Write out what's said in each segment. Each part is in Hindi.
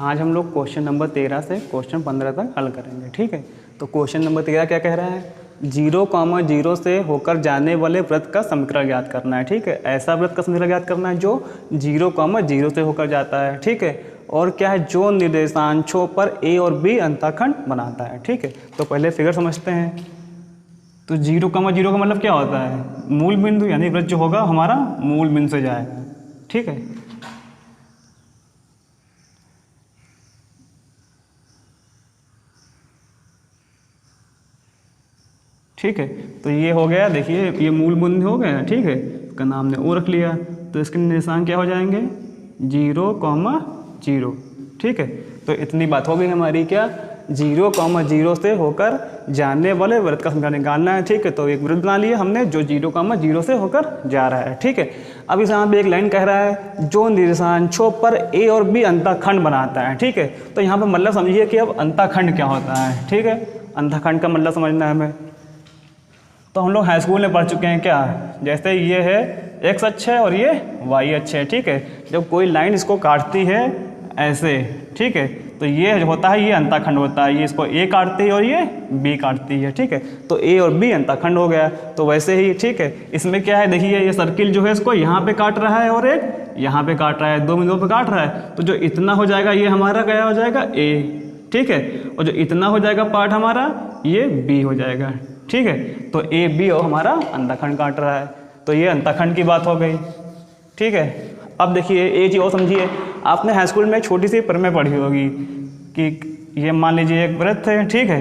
आज हम लोग क्वेश्चन नंबर 13 से क्वेश्चन 15 तक हल करेंगे। ठीक है, तो क्वेश्चन नंबर 13 क्या कह रहा है, 0,0 से होकर जाने वाले वृत्त का समीकरण ज्ञात करना है। ठीक है, ऐसा वृत्त का समीकरण ज्ञात करना है जो 0,0 से होकर जाता है। ठीक है, और क्या है, जो निर्देशांशों पर ए और बी अंतःखंड बनाता है। ठीक है, तो पहले फिगर समझते हैं। तो 0,0 का मतलब क्या होता है, मूल बिंदु, यानी वृत्त जो होगा हमारा मूल बिंदु से जाएगा। ठीक है, ठीक है, तो ये हो गया, देखिए ये मूल बिंदु हो गया। ठीक है, इसका नाम ने ओ रख लिया, तो इसके निर्देशांक क्या हो जाएंगे, 0,0। ठीक है, तो इतनी बात हो गई हमारी, क्या 0,0 से होकर जाने वाले वृत्त का समीकरण निकालना है। ठीक है, तो एक वृत्त बना लिया हमने जो 0,0 से होकर जा रहा है। ठीक है, अब इस यहाँ पे एक लाइन कह रहा है जो निर्देशांशों पर ए और बी अंतःखंड बनाता है। ठीक है, तो यहाँ पर मतलब समझिए कि अब अंतःखंड क्या होता है। ठीक है, अंतःखंड का मतलब समझना है हमें। तो हम लोग हाई स्कूल में पढ़ चुके हैं क्या, जैसे ये है एक्स अक्ष है और ये वाई अक्ष है। ठीक है, जब कोई लाइन इसको काटती है ऐसे, ठीक है, तो ये जो होता है ये अंतःखंड होता है, ये इसको ए काटती है और ये बी काटती है। ठीक है, तो ए और बी अंतःखंड हो गया। तो वैसे ही ठीक है, इसमें क्या है, देखिए ये सर्किल जो है इसको यहाँ पे काट रहा है और एक यहाँ पे काट रहा है, दो बिंदुओं पे काट रहा है। तो जो इतना हो जाएगा ये हमारा क्या हो जाएगा, ए। ठीक है, और जो इतना हो जाएगा पार्ट हमारा ये बी हो जाएगा। ठीक है, तो ए बी और हमारा अंतःखंड काट रहा है, तो ये अंतःखंड की बात हो गई। ठीक है, अब देखिए एक चीज़ और समझिए, आपने हाई स्कूल में एक छोटी सी प्रमेय पढ़ी होगी कि ये मान लीजिए एक वृत्त है। ठीक है,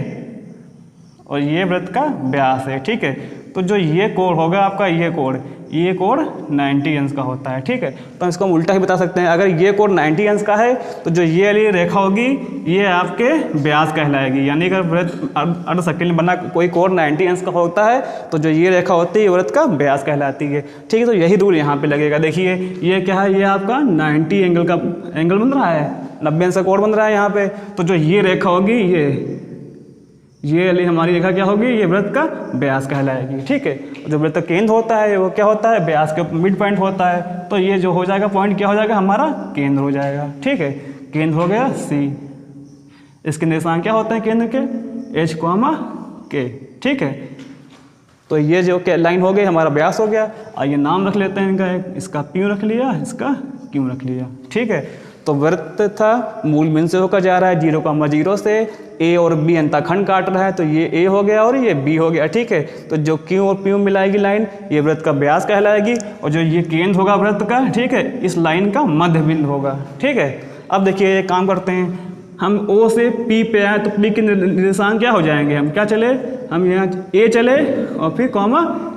और ये वृत्त का व्यास है। ठीक है, तो जो ये कोण होगा आपका, ये कोण 90 अंश का होता है। ठीक है, तो इसको हम उल्टा ही बता सकते हैं, अगर ये कोण 90 अंश का है तो जो ये वाली रेखा होगी ये आपके व्यास कहलाएगी। यानी अगर वृत्त अर्ध सर्किल में बना कोई कोण 90 अंश का होता है तो जो ये रेखा होती है वृत्त का व्यास कहलाती है। ठीक है, तो यही रूल यहाँ पे लगेगा। देखिए ये क्या है, ये आपका 90 एंगल का एंगल बन रहा है, 90 अंश का कोण बन रहा है यहाँ पे। तो जो ये रेखा होगी ये वाली हमारी रेखा क्या होगी, ये वृत्त का व्यास कहलाएगी। ठीक है, जो वृत्त का केंद्र होता है वो क्या होता है, व्यास के मिड पॉइंट होता है। तो ये जो हो जाएगा पॉइंट क्या हो जाएगा, हमारा केंद्र हो जाएगा। ठीक है, केंद्र हो गया सी। इसके निर्देशांक क्या होते हैं केंद्र के, H, K। ठीक है, तो ये जो लाइन हो गई हमारा व्यास हो गया। आइए नाम रख लेते हैं इनका, इसका P रख लिया, इसका Q रख लिया। ठीक है, तो वृत्त था मूल बिंदु से होकर जा रहा है 0,0 से, ए और बी अंतःखंड काट रहा है, तो ये ए हो गया और ये बी हो गया। ठीक है, तो जो क्यू और पी मिलाएगी लाइन, ये वृत्त का व्यास कहलाएगी, और जो ये केंद्र होगा वृत्त का, ठीक है, इस लाइन का मध्य बिंदु होगा। ठीक है, अब देखिए एक काम करते हैं, हम ओ से पी पे आए तो पी के निर्देशांक क्या हो जाएंगे, हम क्या चले, हम यहाँ ए चले और फिर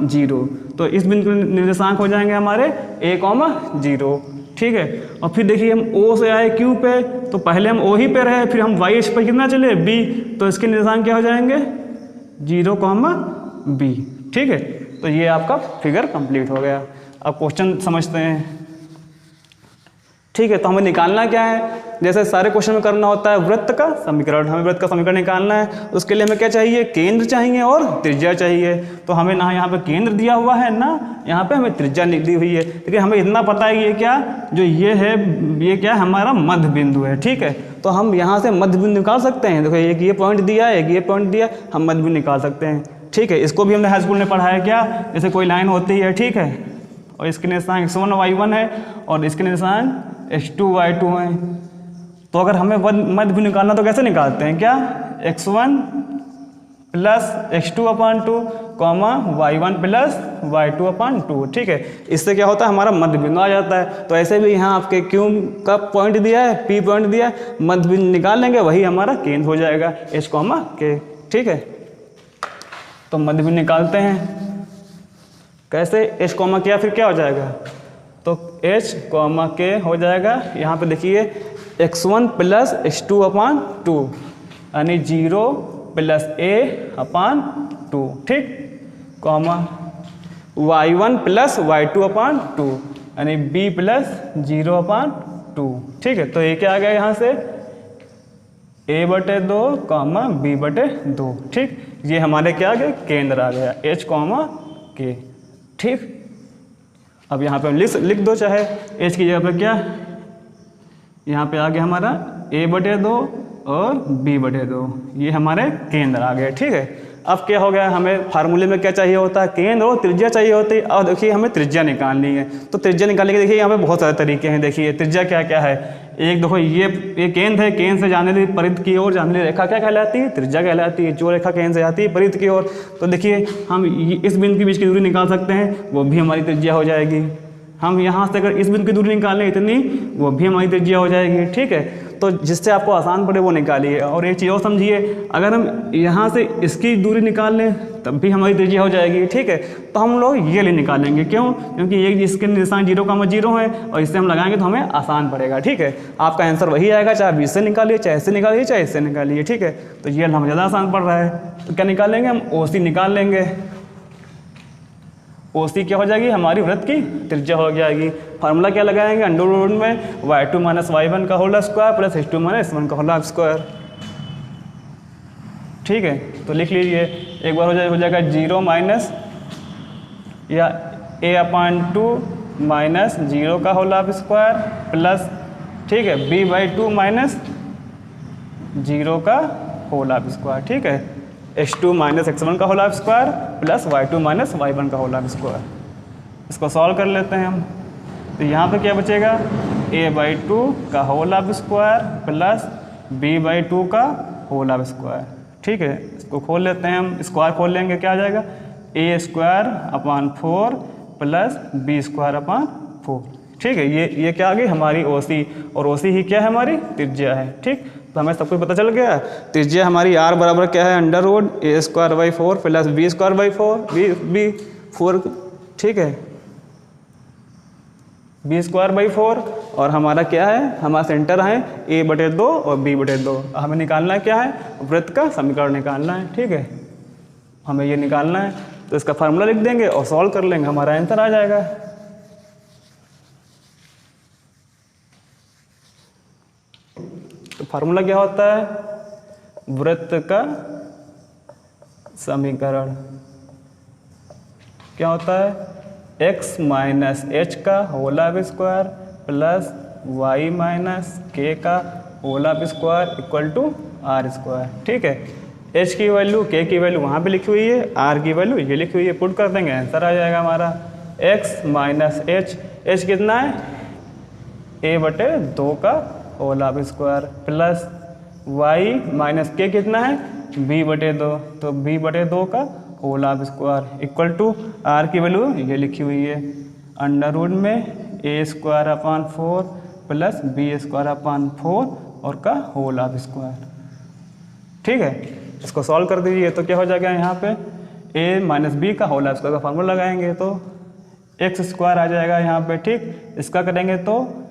0, तो इस बिंदु के निर्देशांक हो जाएंगे हमारे A,0। ठीक है, और फिर देखिए हम O से आए Q पे, तो पहले हम O ही पे रहे, फिर हम Y पर कितना चले, B, तो इसके निर्देशांक क्या हो जाएंगे 0,B। ठीक है, तो ये आपका फिगर कंप्लीट हो गया। अब क्वेश्चन समझते हैं। ठीक है, तो हमें निकालना क्या है, जैसे सारे क्वेश्चन में करना होता है वृत्त का समीकरण। हमें वृत्त का समीकरण निकालना है, उसके लिए हमें क्या चाहिए, केंद्र चाहिए और त्रिज्या चाहिए। तो हमें ना यहाँ पे केंद्र दिया हुआ है ना यहाँ पे हमें त्रिज्या दी हुई है, लेकिन हमें इतना पता है ये क्या, जो ये है ये क्या है, हमारा मध्य बिंदु है। ठीक है, तो हम यहाँ से मध्य बिंदु निकाल सकते हैं। देखो एक ये पॉइंट दिया है, एक ये पॉइंट दिया, हम मध्य बिंदु निकाल सकते हैं। ठीक है, इसको भी हमने हाई स्कूल में पढ़ाया क्या, जैसे कोई लाइन होती है, ठीक है, और इसके निर्देशांक x1 y1 है और इसके निर्देशांक x2 y2 है। तो अगर हमें मध्य बिंदु निकालना तो कैसे निकालते हैं, क्या x1 plus x2/2 y1 plus y2/2। ठीक है, इससे क्या होता है, हमारा मध्य बिंदु आ जाता है। तो ऐसे भी यहाँ आपके Q का पॉइंट दिया है, P पॉइंट दिया है, मध्य बिंदु निकाल लेंगे, वही हमारा केंद्र हो जाएगा H, K। ठीक है, तो मध्य बिंदु निकालते हैं कैसे, H, K, फिर क्या हो जाएगा, तो H, K हो जाएगा। यहाँ पे देखिए x1 प्लस x2/2 यानी 0 प्लस A/2। ठीक, y1 प्लस y2/2 यानी B प्लस 0/2। ठीक है, तो ये क्या आ गया यहाँ से A/2 B/2। ठीक, ये हमारे क्या आ गए, केंद्र आ गया H, K। ठीक, अब यहाँ पे हम लिख दो, चाहे H की जगह पे क्या यहाँ पे आ गया हमारा a/2 और b/2, ये हमारे केंद्र आ गए। ठीक है, अब क्या हो गया, हमें फार्मूले में क्या चाहिए होता है, केंद्र और त्रिज्या चाहिए होती है। और देखिए हमें त्रिज्या निकालनी है, तो त्रिज्या निकालने के देखिए यहाँ पे बहुत सारे तरीके हैं। देखिए त्रिज्या क्या क्या है, एक देखो ये केंद्र है, केंद्र से जाने वाली परिधि की ओर जाने वाली रेखा क्या कहलाती है, त्रिज्या कहलाती है। जो रेखा केंद्र से जाती है परिधि की ओर, तो देखिए हम इस बिंदु के बीच की दूरी निकाल सकते हैं, वो भी हमारी त्रिज्या हो जाएगी। हम यहाँ से अगर इस बिंदु की दूरी निकालें इतनी, वो भी हमारी त्रिज्या हो जाएगी। ठीक है, तो जिससे आपको आसान पड़े वो निकालिए। और एक चीज़ और समझिए, अगर हम यहाँ से इसकी दूरी निकाल लें तब भी हमारी त्रिज्या हो जाएगी। ठीक है, तो हम लोग ये ले निकालेंगे, क्यों, क्योंकि ये इसके निशान 0,0 है और इससे हम लगाएंगे तो हमें आसान पड़ेगा। ठीक है, आपका आंसर वही आएगा, चाहे आप इससे निकालिए, चाहे इससे निकालिए, चाहे इससे निकालिए। ठीक है, तो ये हमें ज़्यादा आसान पड़ रहा है, तो क्या निकालेंगे हम, OC निकाल लेंगे। OC क्या हो जाएगी, हमारी वृत्त की त्रिज्या हो जाएगी। फार्मूला क्या लगाएंगे, अंडर रूट में y2 माइनस y1 का whole square plus h2 minus h1 का होल स्क्वायर। ठीक है, तो लिख लीजिए, एक बार हो जाएगा 0 माइनस या a/2 माइनस 0 का होल स्क्वायर प्लस, ठीक है, b/2 माइनस 0 का होल स्क्वायर। ठीक है, h2 माइनस x1 का whole square plus y2 minus y1 का होल स्क्वायर। इसको सॉल्व कर लेते हैं हम, तो यहाँ पे क्या बचेगा, a/2 का होल स्क्वायर प्लस b/2 का होल स्क्वायर। ठीक है, इसको खोल लेते हैं हम, स्क्वायर खोल लेंगे, क्या आ जाएगा, a²/4 प्लस b²/4। ठीक है, ये क्या आ गई हमारी OC, और OC ही क्या है, हमारी त्रिज्या है। ठीक, तो हमें सब कुछ पता चल गया। त्रिज्या हमारी r बराबर क्या है, under root a²/4 plus b²/4। ठीक है, b²/4, और हमारा क्या है, हमारा सेंटर है a/2 और b/2। हमें निकालना है क्या है, वृत्त का समीकरण निकालना है। ठीक है, हमें ये निकालना है, तो इसका फार्मूला लिख देंगे और सॉल्व कर लेंगे, हमारा आंसर आ जाएगा। तो फार्मूला क्या होता है, वृत्त का समीकरण क्या होता है, x माइनस h का whole square plus y minus k का whole square equal to r square. ठीक है, h की वैल्यू, k की वैल्यू वहाँ पे लिखी हुई है, r की वैल्यू ये लिखी हुई है, पुट कर देंगे, आंसर आ जाएगा हमारा x माइनस h कितना है, a/2 का whole square plus y minus k कितना है, b/2, तो b/2 का whole square equal to r की वैल्यू ये लिखी हुई है, अंडर रूट में a²/4 प्लस b²/4 और का होल स्क्वायर। ठीक है, इसको सॉल्व कर दीजिए, तो क्या हो जाएगा, यहाँ पे a माइनस b का होल स्क्वायर का फार्मूला लगाएंगे तो x² आ जाएगा यहाँ पे। ठीक, इसका करेंगे तो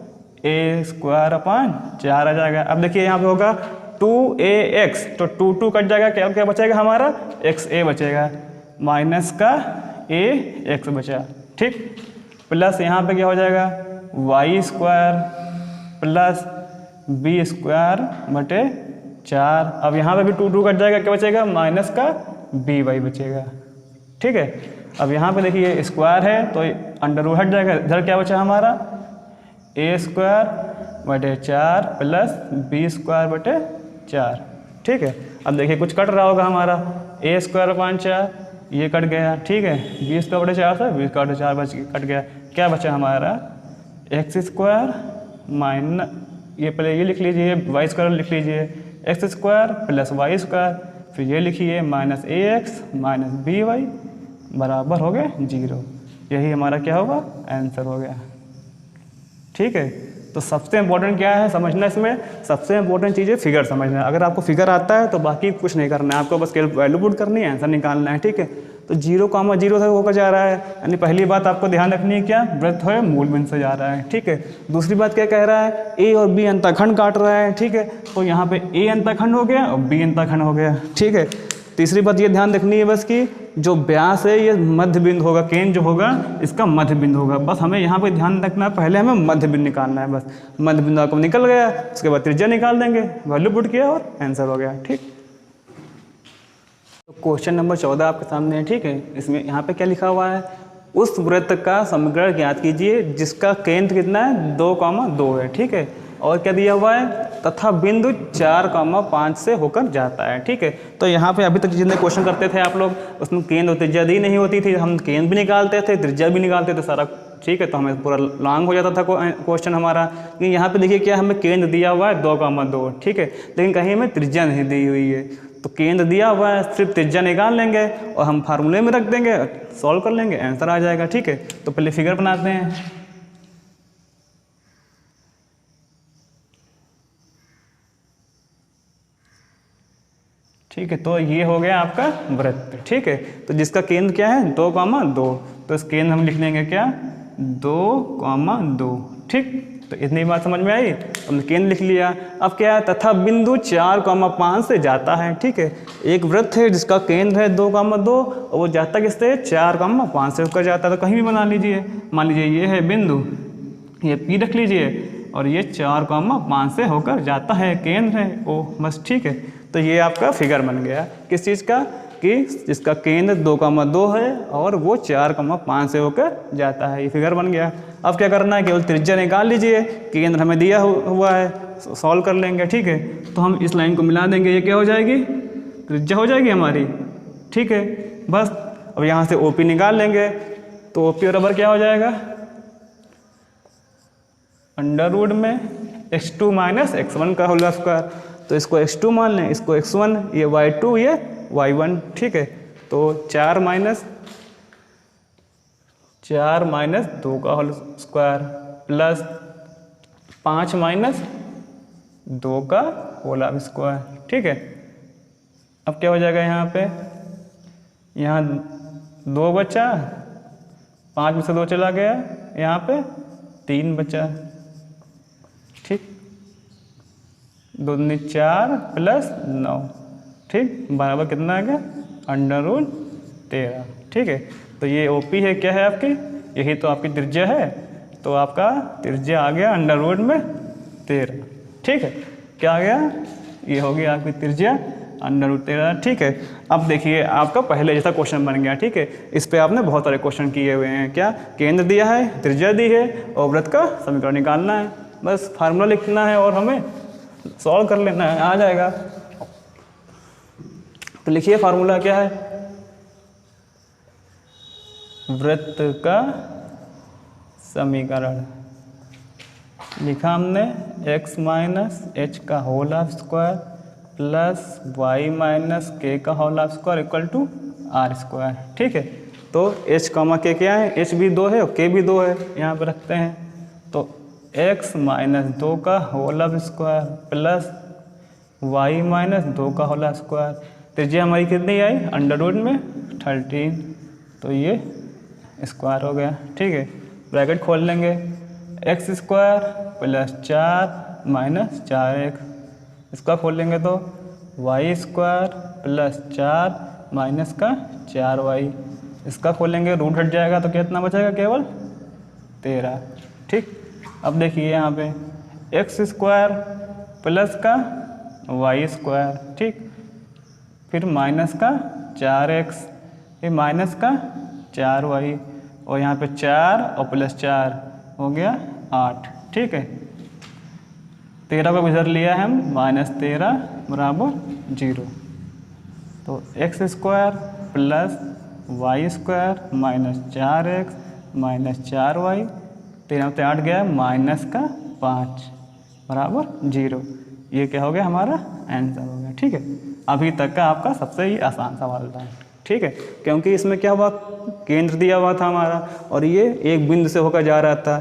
a²/4 आ जाएगा। अब देखिए यहाँ पे होगा 2ax, तो 2 कट जाएगा, क्या क्या बचेगा हमारा, xa बचेगा, माइनस का ax बचा। ठीक, प्लस यहाँ पे क्या हो जाएगा, y² प्लस b²/4। अब यहाँ पे भी 2 कट जाएगा, क्या बचेगा, माइनस का by बचेगा। ठीक है, अब यहाँ पे देखिए स्क्वायर है तो अंडर रूट हट जाएगा, इधर क्या बचा हमारा, a²/4 प्लस b²/4। ठीक है, अब देखिए कुछ कट रहा होगा हमारा, a²/4 ये कट गया। ठीक है, b²/4 से b²/4 बच कट गया, क्या बचा हमारा, x² माइनस, ये पहले ये लिख लीजिए, y² लिख लीजिए, x² प्लस y², फिर ये लिखिए माइनस ax माइनस by बराबर हो गया 0। यही हमारा क्या होगा, आंसर हो गया। ठीक है, तो सबसे इंपॉर्टेंट क्या है समझना, इसमें सबसे इंपॉर्टेंट चीज़ है फिगर समझना। अगर आपको फिगर आता है तो बाकी कुछ नहीं करना है, आपको बस केवल वैल्यू पुट करनी है, आंसर निकालना है। ठीक है, तो 0,0 से होकर जा रहा है, यानी पहली बात आपको ध्यान रखनी है क्या, वृत्त है मूल बिंदु से जा रहा है। ठीक है, दूसरी बात क्या कह रहा है, a और b अंतःखंड काट रहा है। ठीक है, तो यहाँ पे a अंतःखंड हो गया और b अंतःखंड हो गया। ठीक है, तीसरी बात ये ध्यान रखनी है बस कि जो व्यास है ये मध्य बिंदु होगा, केंद्र जो होगा इसका मध्य बिंदु होगा। बस हमें यहाँ पे ध्यान रखना है, पहले हमें मध्य बिंदु निकालना है, बस मध्य बिंदु आपको निकल गया, उसके बाद त्रिज्या निकाल देंगे, वैल्यू पुट किया और आंसर हो गया। ठीक, तो क्वेश्चन नंबर 14 आपके सामने है। ठीक है, इसमें यहाँ पे क्या लिखा हुआ है, उस वृत्त का समीकरण ज्ञात कीजिए जिसका केंद्र कितना है, 2,2 है। ठीक है, और क्या दिया हुआ है, तथा बिंदु 4,5 से होकर जाता है। ठीक है, तो यहाँ पे अभी तक जितने क्वेश्चन करते थे आप लोग, उसमें केंद्र और त्रिज्या दी नहीं होती थी, हम केंद्र भी निकालते थे, त्रिज्या भी निकालते थे सारा। ठीक है, तो हमें पूरा लॉन्ग हो जाता था क्वेश्चन हमारा। लेकिन यहाँ पे देखिए क्या हमें केंद्र दिया हुआ है 2,2। ठीक है, लेकिन कहीं हमें त्रिज्या नहीं दी हुई है, तो केंद्र दिया हुआ है, सिर्फ त्रिज्या निकाल लेंगे और हम फार्मूले में रख देंगे, सॉल्व कर लेंगे, आंसर आ जाएगा। ठीक है, तो पहले फिगर बनाते हैं। ठीक है, तो ये हो गया आपका वृत्त। ठीक है, तो जिसका केंद्र क्या है 2,2, तो इस केंद्र हम लिख लेंगे क्या 2,2। ठीक, तो इतनी बात समझ में आई, हमने केंद्र लिख लिया। अब क्या है, तथा बिंदु 4,5 से जाता है। ठीक है, एक वृत्त है जिसका केंद्र है 2,2 और वो जाता किससे 4,5 से होकर जाता है। तो कहीं भी बना लीजिए, मान लीजिए ये है बिंदु, ये P रख लीजिए और ये 4,5 से होकर जाता है, केंद्र है ओ, बस। ठीक है, तो ये आपका फिगर बन गया किस चीज़ का, कि जिसका केंद्र 2,2 है और वो 4,5 से होकर जाता है, ये फिगर बन गया। अब क्या करना है, केवल त्रिज्या निकाल लीजिए, केंद्र हमें दिया हुआ है, सॉल्व कर लेंगे। ठीक है, तो हम इस लाइन को मिला देंगे, ये क्या हो जाएगी, त्रिज्या हो जाएगी हमारी। ठीक है, बस अब यहाँ से OP निकाल लेंगे, तो OP बराबर क्या हो जाएगा, अंडर रूट में x2 माइनस x1 का होल स्क्वायर। तो इसको x2 मान लें, इसको x1, ये y2, ये y1। ठीक है, तो 4 माइनस 2 का होल स्क्वायर प्लस 5 माइनस 2 का होल स्क्वायर। ठीक है, अब क्या हो जाएगा, यहाँ पे यहाँ 2 बचा, 5 में से 2 चला गया, यहाँ पे 3 बचा। ठीक, 2 दूनी 4 प्लस 9, ठीक, बराबर कितना आ गया, अंडर रूट 13। ठीक है, तो ये OP है, क्या है आपकी, यही तो आपकी त्रिज्या है, तो आपका त्रिज्या आ गया अंडर रूट 13। ठीक है, क्या आ गया, ये हो गया आपकी त्रिज्या अंडर रूट 13। ठीक है, अब देखिए आपका पहले जैसा क्वेश्चन बन गया। ठीक है, इस पे आपने बहुत सारे क्वेश्चन किए हुए हैं। क्या, केंद्र दिया है, त्रिज्या दी है और वृत्त का समीकरण निकालना है, बस फार्मूला लिखना है और हमें सॉल्व कर लेना है, आ जाएगा। तो लिखिए फार्मूला क्या है, वृत्त का समीकरण लिखा हमने, x माइनस h का whole square plus y minus k का whole square equal to r square. ठीक है, तो h कॉमा k क्या है, h भी 2 है और k भी 2 है, यहाँ पे रखते हैं। तो x माइनस 2 का whole square plus y minus 2 का होल स्क्वायर, त्रिज्या हमारी कितनी आई, अंडर रूट में 13, तो ये स्क्वायर हो गया। ठीक है, ब्रैकेट खोल लेंगे, x square plus 4 minus 4x, इसका खोल लेंगे तो वाई स्क्वायर प्लस 4 माइनस का 4y, इसका खोलेंगे, रूट हट जाएगा तो कितना बचेगा, केवल 13। ठीक, अब देखिए यहाँ पे एक्स स्क्वायर प्लस का वाई स्क्वायर, ठीक, फिर माइनस का 4x, फिर माइनस का 4y, और यहाँ पे 4 और प्लस 4 हो गया 8। ठीक है, 13 को इधर लिया है हम, -13 बराबर 0, तो x square plus y square minus 4x minus 4y, 13 से 8 गया, माइनस का 5 बराबर 0। ये क्या हो गया, हमारा आंसर हो गया। ठीक है, अभी तक का आपका सबसे ही आसान सवाल था। ठीक है, क्योंकि इसमें क्या हुआ, केंद्र दिया हुआ था हमारा और ये एक बिंदु से होकर जा रहा था,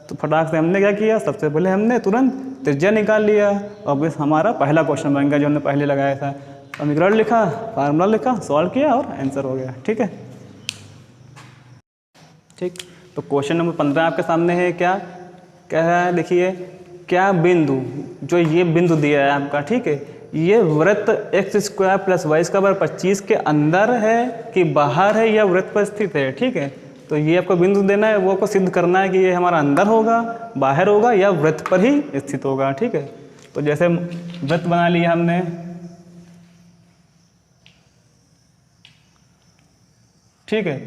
तो फटाक से हमने क्या किया, सबसे पहले हमने तुरंत त्रिज्या निकाल लिया और बस हमारा पहला क्वेश्चन बन गया जो हमने पहले लगाया था। समीकरण लिखा, फार्मूला लिखा, सॉल्व किया और आंसर हो गया। ठीक है, ठीक, तो क्वेश्चन नंबर 15 आपके सामने है। क्या कह रहा है, देखिए, क्या बिंदु, जो ये बिंदु दिया है आपका, ठीक है, ये वृत्त x square plus y square 25 के अंदर है कि बाहर है या वृत्त पर स्थित है। ठीक है, तो ये आपको बिंदु देना है, वो आपको सिद्ध करना है कि ये हमारा अंदर होगा, बाहर होगा या वृत्त पर ही स्थित होगा। ठीक है, तो जैसे वृत्त बना लिया हमने, ठीक है,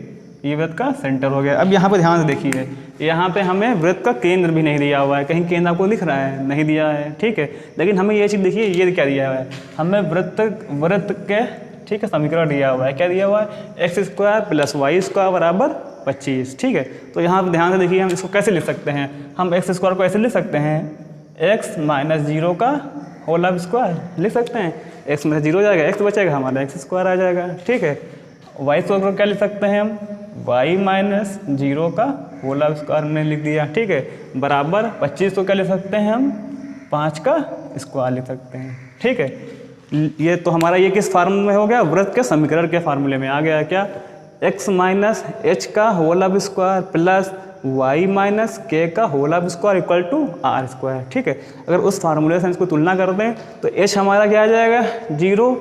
ये वृत्त का सेंटर हो गया। अब यहाँ पर ध्यान से देखिए, यहाँ पे हमें वृत्त का केंद्र भी नहीं दिया हुआ है, कहीं केंद्र आपको दिख रहा है? नहीं दिया है, ठीक है। लेकिन हमें ये चीज़ देखिए, ये क्या दिया हुआ है, हमें वृत्त के, ठीक है, समीकरण दिया हुआ है। क्या दिया हुआ है? x² + y² बराबर 25, ठीक है। तो यहाँ पर ध्यान से देखिए, हम इसको कैसे लिख सकते हैं? हम x² को ऐसे लिख सकते हैं, x - 0 का होल स्क्वायर लिख सकते हैं। x में 0 जाएगा, x बचेगा, हमारा x² आ जाएगा, ठीक है। y² को क्या लिख सकते हैं हम? y - 0 का होल स्क्वायर हमने लिख दिया, ठीक है, बराबर 25 को क्या लिख सकते हैं हम? 5 का स्क्वायर लिख सकते हैं, ठीक है। ये तो हमारा ये किस फार्मूले में हो गया? वृत्त के समीकरण के फार्मूले में आ गया। क्या? x - h का whole square plus y - k का whole square equal to r², ठीक है। अगर उस फार्मूले से इसको तुलना कर दें तो h हमारा क्या आ जाएगा? 0,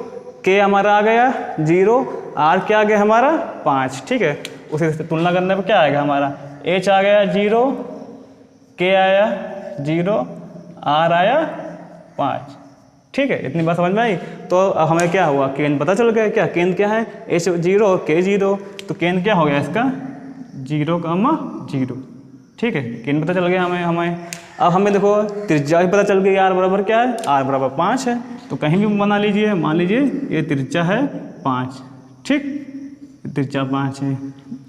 k हमारा आ गया 0, r क्या आ गया हमारा? 5, ठीक है। उसी से तुलना करने पर क्या आएगा हमारा? h आ गया 0, k आया 0, r आया 5, ठीक है। इतनी बात समझ में आई? तो अब हमें क्या हुआ? केंद्र पता चल गया। क्या केंद्र क्या है? h 0, k 0, तो केंद्र क्या हो गया इसका? 0, 0, ठीक है। केंद्र पता चल गया हमें। अब हमें देखो त्रिज्या भी पता चल गई, r बराबर क्या है? r बराबर 5 है। तो कहीं भी बना लीजिए, मान लीजिए ये त्रिज्या है 5, ठीक, त्रिज्या 5 है।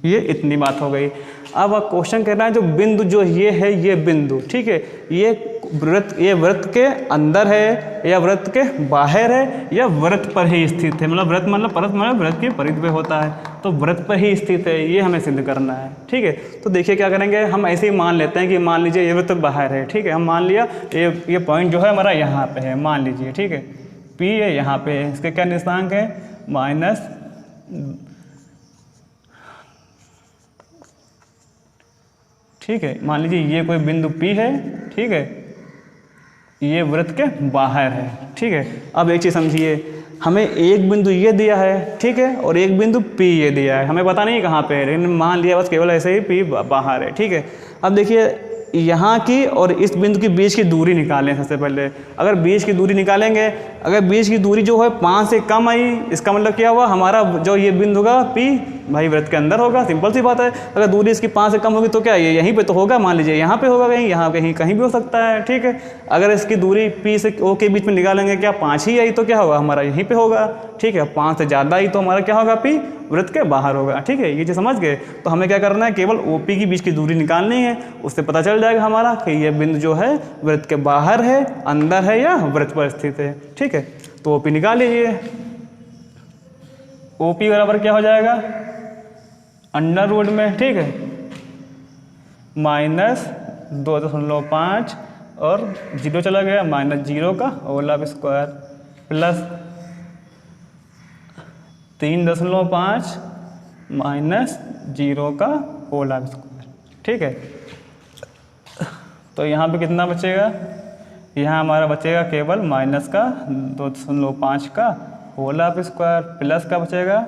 ये इतनी बात हो गई। अब क्वेश्चन कह रहा है जो बिंदु जो ये है, ये बिंदु, ठीक है, ये वृत्त के अंदर है या वृत्त के बाहर है या वृत्त पर ही स्थित है? मतलब वृत्त मतलब परत मतलब वृत्त के परिधि पे होता है, तो वृत्त पर ही स्थित है, ये हमें सिद्ध करना है, ठीक है। तो देखिए क्या करेंगे, हम ऐसे ही मान लेते हैं कि मान लीजिए ये वृत्त बाहर है, ठीक है। हम मान लिया ये पॉइंट जो है हमारा यहाँ पे है, मान लीजिए, ठीक है, P है यहाँ पे है, इसके क्या निर्देशांक है? माइनस, ठीक है। मान लीजिए ये कोई बिंदु P है, ठीक है, ये वृत्त के बाहर है, ठीक है। अब एक चीज़ समझिए, हमें एक बिंदु ये दिया है, ठीक है, और एक बिंदु P ये दिया है, हमें पता नहीं कहाँ पे है, लेकिन मान लिया बस केवल ऐसे ही P बाहर है, ठीक है। अब देखिए यहाँ की और इस बिंदु के बीच की दूरी निकालें सबसे पहले। अगर बीच की दूरी निकालेंगे, अगर बीच की दूरी जो है 5 से कम आई, इसका मतलब क्या हुआ? हमारा जो ये बिंदु होगा P भाई वृत्त के अंदर होगा, सिंपल सी बात है। अगर दूरी इसकी 5 से कम होगी तो क्या ये यहीं पे तो होगा? मान लीजिए यहाँ पे होगा, कहीं यहाँ कहीं भी हो सकता है, ठीक है। अगर इसकी दूरी P से O के बीच में निकालेंगे, क्या 5 ही आई तो क्या होगा? हमारा यहीं पे होगा, ठीक है। 5 से ज़्यादा आई तो हमारा क्या होगा? P वृत्त के बाहर होगा, ठीक है। ये चीज़ समझ गए? तो हमें क्या करना है, केवल OP के बीच की दूरी निकालनी है, उससे पता चल जाएगा हमारा कि ये बिंदु जो है वृत्त के बाहर है, अंदर है या वृत्त पर स्थित है, ठीक है। तो OP निकाल लीजिए। OP बराबर क्या हो जाएगा? अंडर रूट में, ठीक है, -2.5 और 0 चला गया, -0 का होल स्क्वायर प्लस 3.5 -0 का होल स्क्वायर, ठीक है। तो यहाँ पे कितना बचेगा? यहाँ हमारा बचेगा केवल -2.5 का होल स्क्वायर प्लस का बचेगा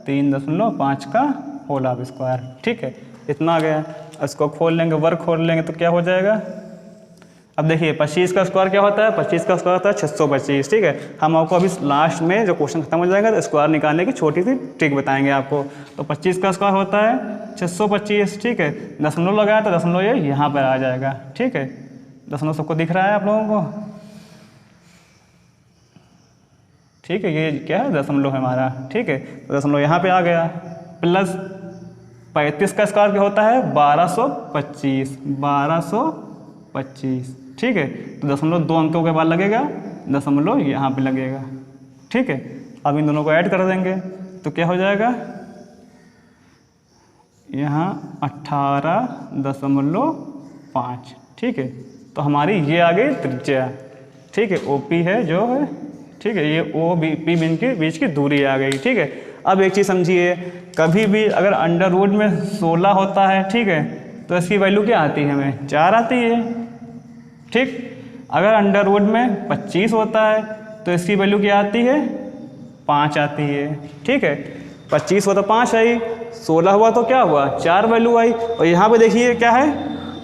3.5 का होल स्क्वायर, ठीक है। इतना आ गया। इसको खोल लेंगे, वर्ग खोल लेंगे तो क्या हो जाएगा? अब देखिए 25 का स्क्वायर क्या होता है? 25 का स्क्वायर होता है 625, ठीक है। हम आपको अभी लास्ट में जो क्वेश्चन खत्म हो जाएगा तो स्क्वायर निकालने की छोटी सी ट्रिक बताएंगे आपको। तो 25 का स्क्वायर होता है 625, ठीक है। दशमलव लगाया तो दशमलव ये यहाँ पर आ जाएगा, ठीक है। दशमलव सबको दिख रहा है आप लोगों को? ठीक है, ये क्या है? दशमलव है हमारा, ठीक है। तो दशमलव यहाँ पे आ गया प्लस 35 का स्क्वायर क्या होता है? 1225, ठीक है। तो दशमलव 2 अंकों के बाद लगेगा, दशमलव यहाँ पे लगेगा, ठीक है। अब इन दोनों को ऐड कर देंगे तो क्या हो जाएगा? यहाँ 18.5, ठीक है। तो हमारी ये आ गई त्रिज्या, ठीक है। OP है जो है, ठीक है, ये OP बिंदु के बीच की दूरी आ गई, ठीक है। अब एक चीज़ समझिए, कभी भी अगर अंडर रूट में 16 होता है, ठीक है, तो इसकी वैल्यू क्या आती है? हमें 4 आती है, ठीक। अगर अंडर रूट में 25 होता है तो इसकी वैल्यू क्या आती है? 5 आती है, ठीक है। 25 हुआ तो 5 आई, 16 हुआ तो क्या हुआ? 4 वैल्यू आई। और यहाँ पे देखिए क्या है?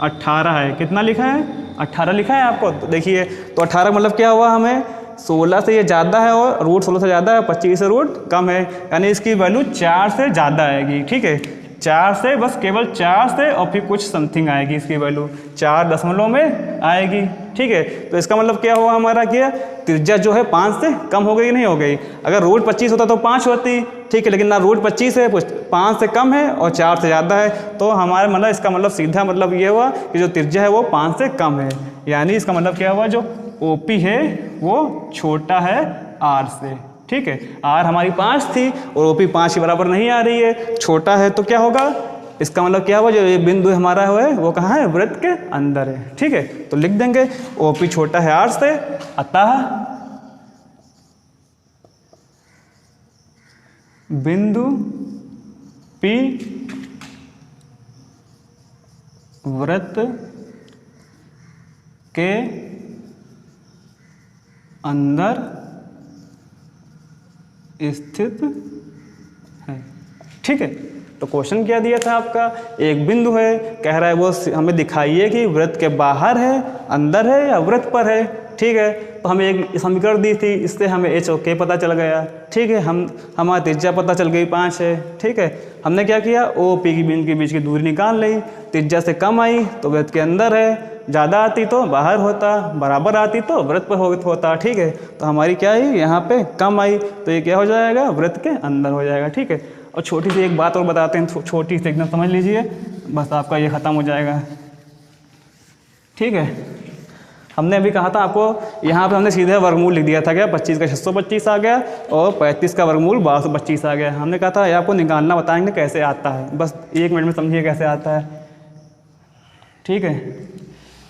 18 है। कितना लिखा है? 18 लिखा है आपको। तो देखिए, तो 18 मतलब क्या हुआ? हमें 16 से ये ज़्यादा है और रूट 16 से ज़्यादा है, 25 से रूट कम है, यानी इसकी वैल्यू 4 से ज़्यादा आएगी, ठीक है। 4 से, बस केवल 4 से और फिर कुछ समथिंग आएगी इसकी वैल्यू 4 दशमलव में आएगी। ठीक है, तो इसका मतलब क्या हुआ हमारा, क्या त्रिज्या जो है 5 से कम हो गई नहीं हो गई। अगर रूट 25 होता तो 5 होती, ठीक है, लेकिन ना रूट 25 है, 5 से कम है और 4 से ज़्यादा है, तो हमारा मतलब इसका मतलब सीधा मतलब ये हुआ कि जो त्रिज्या है वो 5 से कम है। यानी इसका मतलब क्या हुआ, जो OP है वो छोटा है R से। ठीक है, R हमारी 5 थी और OP 5 के बराबर नहीं आ रही है, छोटा है, तो क्या होगा, इसका मतलब क्या हुआ, जो ये बिंदु हमारा है वो कहाँ है, वृत्त के अंदर है। ठीक है, तो लिख देंगे OP छोटा है R से, अतः बिंदु P वृत्त के अंदर स्थित है। ठीक है, तो क्वेश्चन क्या दिया था आपका, एक बिंदु है, कह रहा है वो हमें दिखाइए कि वृत्त के बाहर है, अंदर है या वृत्त पर है। ठीक है, तो हमें एक समीकरण दी थी, इससे हमें H और K पता चल गया। ठीक है, हमारी त्रिज्या पता चल गई 5 है। ठीक है, हमने क्या किया, OP की बिंदु के बीच की दूरी निकाल ली, त्रिज्या से कम आई तो वृत्त के अंदर है, ज़्यादा आती तो बाहर होता, बराबर आती तो वृत्त पर होता। ठीक है, तो हमारी क्या आई, यहाँ पे कम आई, तो ये क्या हो जाएगा, वृत्त के अंदर हो जाएगा। ठीक है, और छोटी सी एक बात और बताते हैं, छोटी सी एकदम समझ लीजिए, बस आपका ये ख़त्म हो जाएगा। ठीक है, हमने अभी कहा था आपको, यहाँ पे हमने सीधे वर्गमूल लिख दिया था, क्या 25 का 625 आ गया और 35 का वर्गमूल 1225 आ गया। हमने कहा था ये आपको निकालना बताएंगे कैसे आता है, बस 1 मिनट में समझिए कैसे आता है। ठीक है,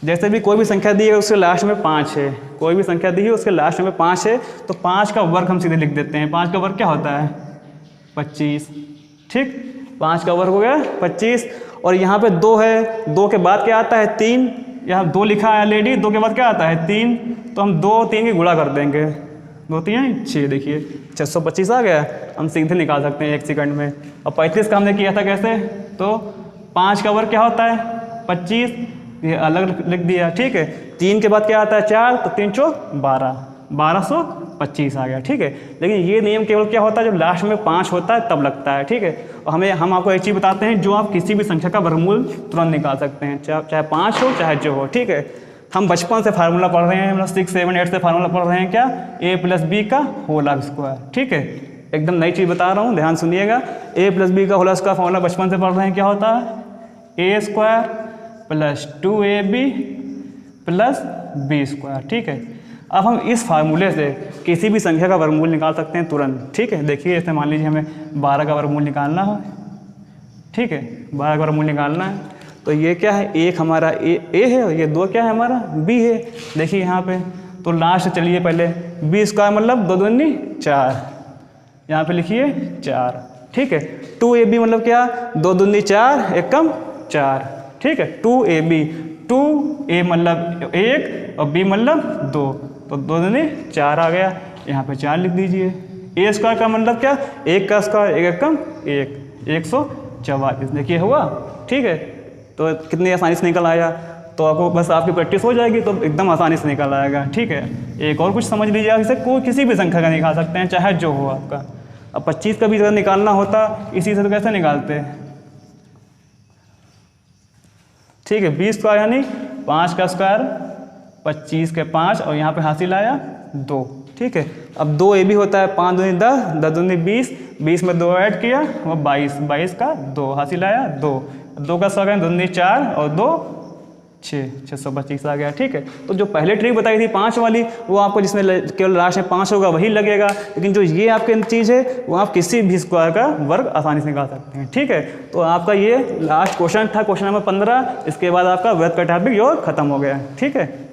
जैसे भी कोई भी संख्या दी है उसके लास्ट में 5 है, कोई भी संख्या दी है उसके लास्ट में 5 है, तो 5 का वर्ग हम सीधे लिख देते हैं। 5 का वर्ग क्या होता है, 25। ठीक, 5 का वर्ग हो गया 25, और यहाँ पे 2 है, 2 के बाद क्या आता है, 3, यहाँ 2 लिखा है ऑलरेडी, 2 के बाद क्या आता है 3, तो हम 2 3 की गुणा कर देंगे, 2 3 6, देखिए 625 आ गया, हम सीधे निकाल सकते हैं 1 सेकंड में। और 35 का हमने किया था कैसे, तो 5 का वर्ग क्या होता है 25, ये अलग लिख दिया। ठीक है, 3 के बाद क्या आता है 4, तो 3 चौक 12, 1225 आ गया। ठीक है, लेकिन ये नियम केवल क्या होता है, जब लास्ट में 5 होता है तब लगता है। ठीक है, और हम आपको एक चीज़ बताते हैं, जो आप किसी भी संख्या का वर्गमूल तुरंत निकाल सकते हैं, चाहे 5 हो चाहे जो हो। ठीक है, हम बचपन से फार्मूला पढ़ रहे हैं, मतलब 6 7 8 से फार्मूला पढ़ रहे हैं, क्या, A+B का होल स्क्वायर। ठीक है, एकदम नई चीज़ बता रहा हूँ, ध्यान सुनिएगा। A+B का होल स्क्वायर फार्मूला बचपन से पढ़ रहे हैं, क्या होता है, A² + 2AB + B²। ठीक है, अब हम इस फार्मूले से किसी भी संख्या का वर्गमूल निकाल सकते हैं तुरंत। ठीक है, देखिए जैसे मान लीजिए हमें 12 का वर्गमूल निकालना है। ठीक है, 12 का वर्गमूल निकालना है, तो ये क्या है, एक हमारा A है और ये 2 क्या है हमारा B है। देखिए यहाँ पे, तो लास्ट चलिए पहले B² मतलब 2 दूनी 4, यहाँ पे लिखिए 4। ठीक है, 2AB मतलब क्या, 2 दूनी 4, 1 कम 4। ठीक है, 2AB, 2A मतलब 1 और B मतलब 2, तो 2 दूनी 4 आ गया, यहाँ पे 4 लिख दीजिए। A² का मतलब क्या, 1 का स्क्वायर, 1 कम 1, 144। देखिए हुआ। ठीक है, तो कितनी आसानी से निकल आया, तो आपको बस आपकी प्रैक्टिस हो जाएगी तो एकदम आसानी से निकल आएगा। ठीक है, एक और कुछ समझ लीजिए, आप इसे कोई किसी भी संख्या का निकाल सकते हैं, चाहे जो हो आपका। अब 25 का भी अगर निकालना होता इसी से, तो कैसे निकालते। ठीक है, 20 स्क्वायर यानी 5 का स्क्वायर, 25 के 5 और यहाँ पे हासिल आया 2। ठीक है, अब 2AB होता है 5 दूनी 10, 10 दूनी 20, 20 में 2 ऐड किया वो 22, 22 का 2 हासिल आया 2, 2 का स्क्वायर दूनी 4 और 2 6, 625 आ गया। ठीक है, तो जो पहले ट्रिक बताई थी 5 वाली, वो आपको जिसमें केवल लास्ट में 5 होगा वही लगेगा, लेकिन जो ये आपकी चीज़ है वो आप किसी भी स्क्वायर का वर्ग आसानी से निकाल सकते हैं। ठीक है, तो आपका ये लास्ट क्वेश्चन था, क्वेश्चन नंबर 15। इसके बाद आपका वृत्त का टॉपिक जो खत्म हो गया। ठीक है।